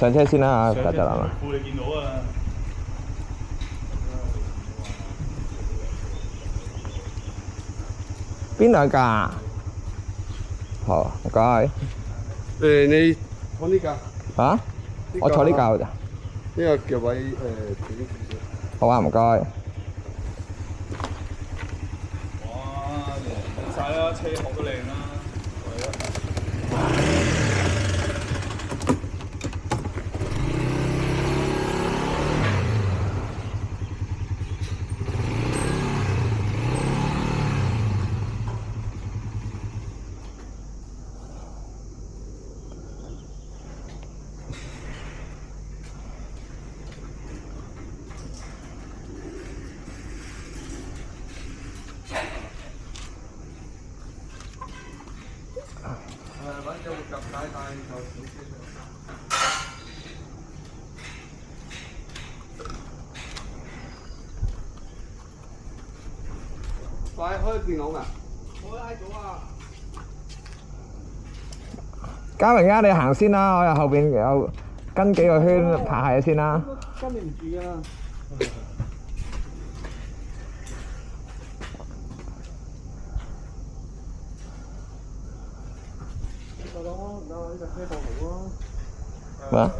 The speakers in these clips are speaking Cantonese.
上車先啦嚇，大隻男啊！褲你見到啊！邊兩架啊？好，唔該。你坐呢架？嚇？我坐呢架㗎咋？呢個腳位短少少。好啊，唔該。哇，靚晒啦，車殼都靚啦。揾隻活夾帶帶就少少。快開電腦啊！我喺度啊！嘉榮啊，你行先啦，我又後邊有跟幾個圈拍下先啦。跟你唔住啊！咩啊？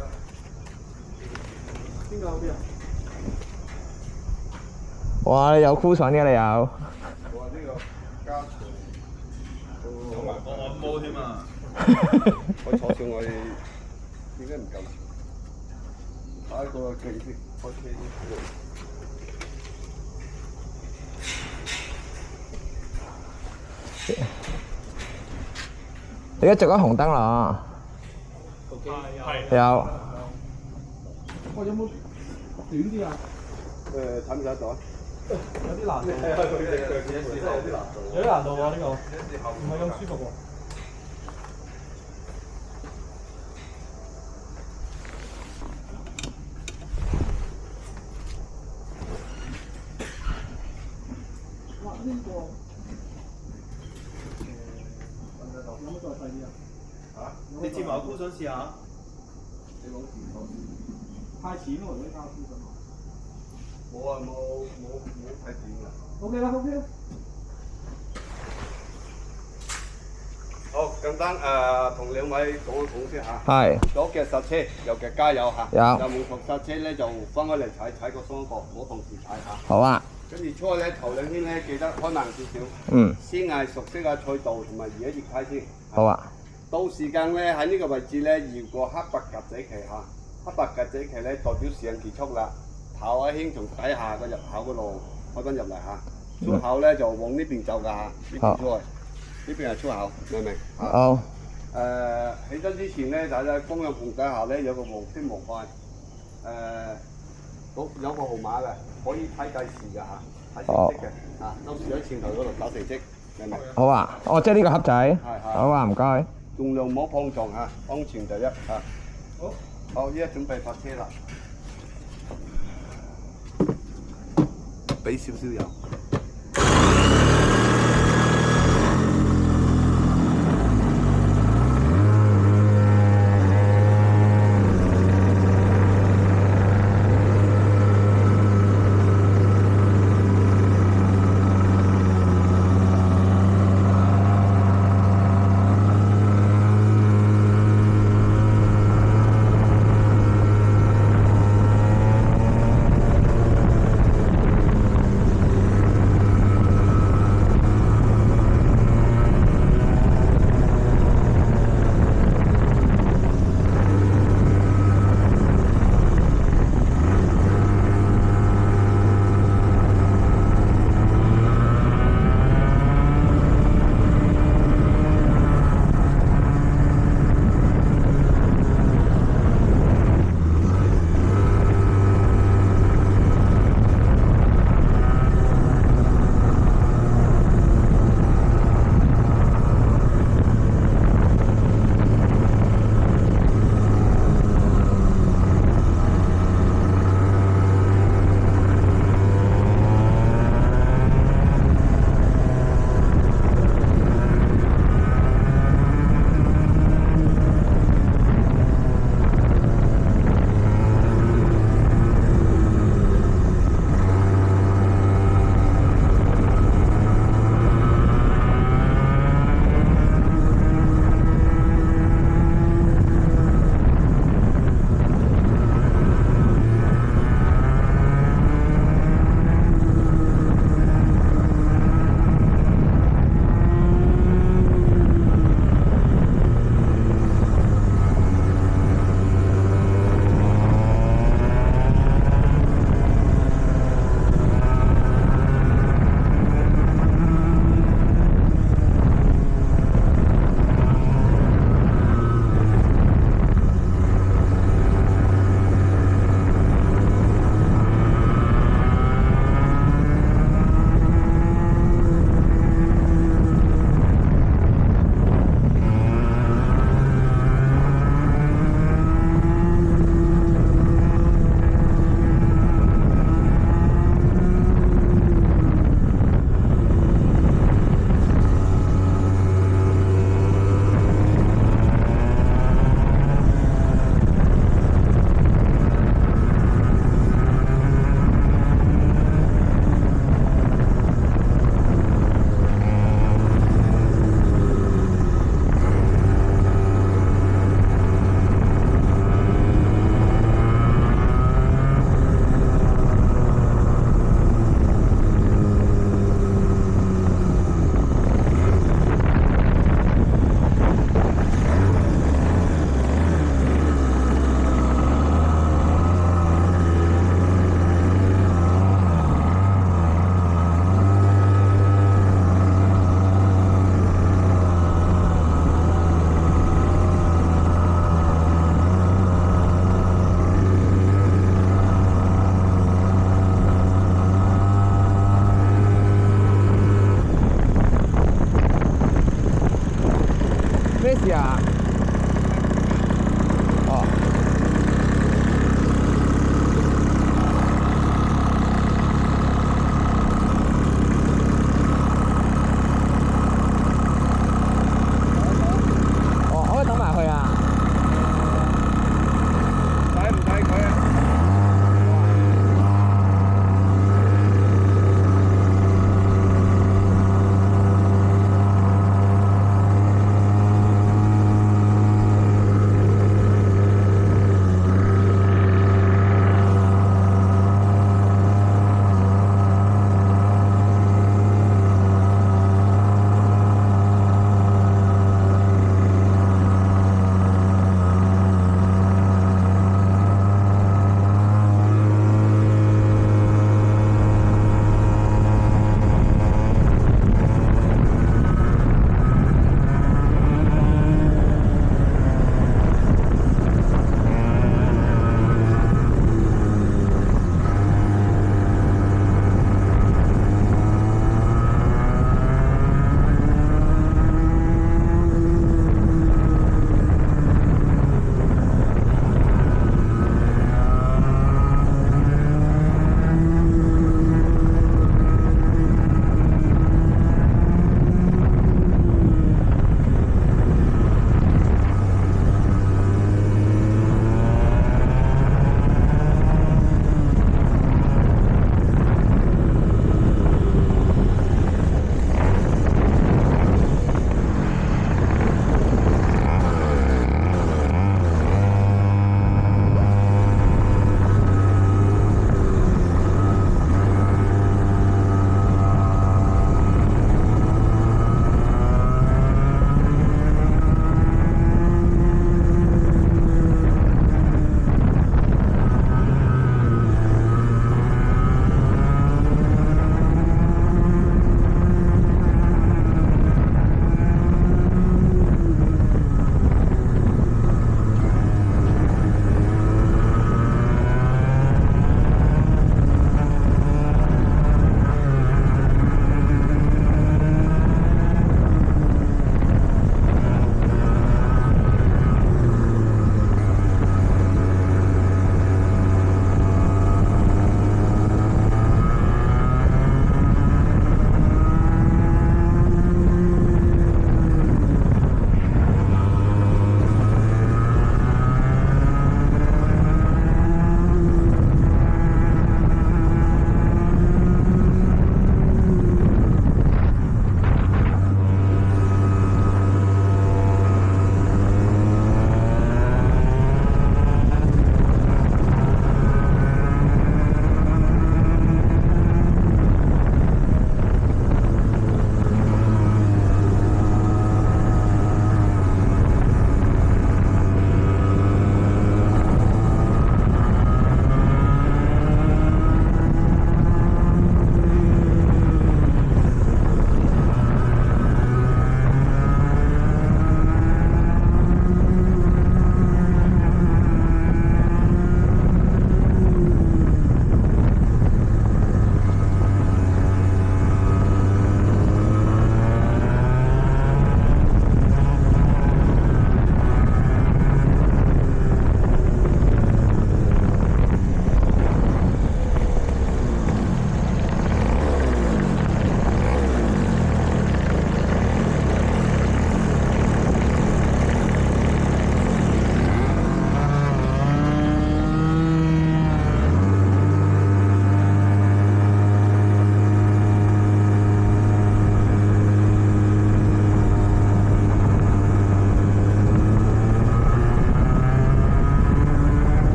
邊個好啲啊？哇！你有 cushion 嘅你有？我呢個加長，同埋個按摩添啊！我坐上去點解唔夠長？睇個機先，開機先。你而家着緊紅燈啦係有。我有冇短啲啊？睇唔睇到啊？有啲難度，有啲難度喎呢個，唔係咁舒服喎。哇！呢個有冇再細啲啊？嚇？你接埋個 cushion 試下。你攞電筒。太淺喎，嗰啲膠膚咁啊！冇啊，冇太短㗎。OK 啦，OK 啦。好，簡單同兩位講一講先嚇。係。左腳剎車，右腳加油嚇。有。右門頭剎車咧就分開嚟踩個雙角，唔好同時踩嚇。好啊。跟住出去咧頭兩圈咧記得開慢少少。嗯。先係熟悉下賽道同埋移一移胎先。好啊。到時間咧喺呢個位置咧搖個黑白格仔旗嚇，黑白格仔旗咧代表時間結束啦。頭一圈從底下個入口嗰度開翻入嚟嚇，出口咧就往呢邊走㗎嚇，呢邊出去，呢邊係出口，明唔明？好。起身之前咧，就喺方向盤底下咧有個黃色模塊，有個號碼嘅，可以睇計時㗎嚇，睇成績嘅嚇，到時喺前頭嗰度打成績，明唔明？好啊，哦，即係呢個盒仔。係。好啊，唔該。盡量唔好碰撞嚇，安全第一嚇。好。好，依家準備發車啦。俾少少油。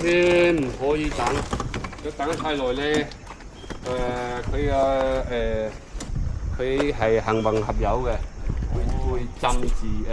先唔可以等，如果等得太耐咧，佢係行雲合油嘅，會浸住個